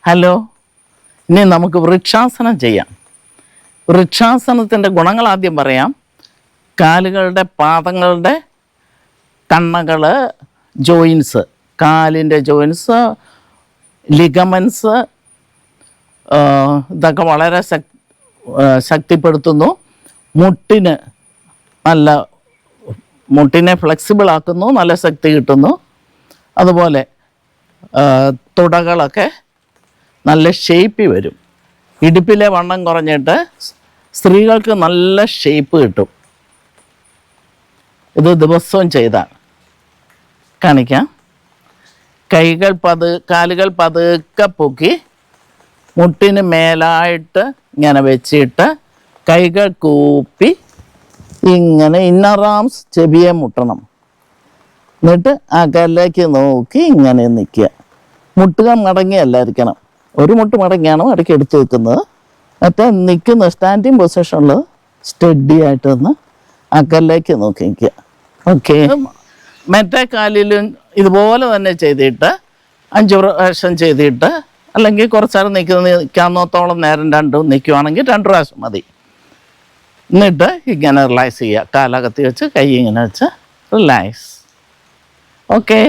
Hello, ഇനി നമുക്ക് വൃക്ഷാസനം ചെയ്യാം. വൃക്ഷാസനത്തിൻ്റെ ഗുണങ്ങൾ ആദ്യം പറയാം. കാലുകളുടെ പാദങ്ങളുടെ കണ്ണകൾ, ജോയിൻസ്, കാലിൻ്റെ ജോയിൻസ്, ലിഗമെൻസ് ഇതൊക്കെ വളരെ ശക്തിപ്പെടുത്തുന്നു. മുട്ടിനെ ഫ്ലെക്സിബിൾ ആക്കുന്നു, നല്ല ശക്തി കിട്ടുന്നു. അതുപോലെ തുടകളൊക്കെ നല്ല ഷേപ്പിൽ വരും. ഇടുപ്പിലെ വണ്ണം കുറഞ്ഞിട്ട് സ്ത്രീകൾക്ക് നല്ല ഷേപ്പ് കിട്ടും. ഇത് ദിവസവും ചെയ്താൽ കാണിക്കാം. കാലുകൾ പതുക്കെ പൊക്കി മുട്ടിന് മേലായിട്ട് ഇങ്ങനെ വെച്ചിട്ട് കൈകൾ കൂപ്പി ഇങ്ങനെ ഇന്നർ ആംസ് ചെവിയെ മുട്ടണം. എന്നിട്ട് അകലേക്ക് നോക്കി ഇങ്ങനെ നിൽക്കുക. മുട്ടുകൾ മടങ്ങിയല്ലായിരിക്കണം. ഒരു മുട്ട് മടങ്ങിയാണ് ഇടയ്ക്ക് എടുത്ത് വെക്കുന്നത്. മറ്റേ നിൽക്കുന്ന സ്റ്റാൻഡിങ് പൊസിഷനിൽ സ്റ്റഡി ആയിട്ട് നിന്ന് അകലേക്ക് നോക്കി നിൽക്കുക. ഓക്കെ. മറ്റേ കാലിലും ഇതുപോലെ തന്നെ ചെയ്തിട്ട് 5 പ്രാവശ്യം ചെയ്തിട്ട്, അല്ലെങ്കിൽ കുറച്ച് നേരം നിൽക്കാവുന്നത്തോളം നേരം നിൽക്കുവാണെങ്കിൽ 2 പ്രാവശ്യം മതി. എന്നിട്ട് ഇങ്ങനെ റിലാക്സ് ചെയ്യുക. കാലകത്തി വെച്ച് കൈ ഇങ്ങനെ വെച്ച് റിലാക്സ്. ഓക്കെ.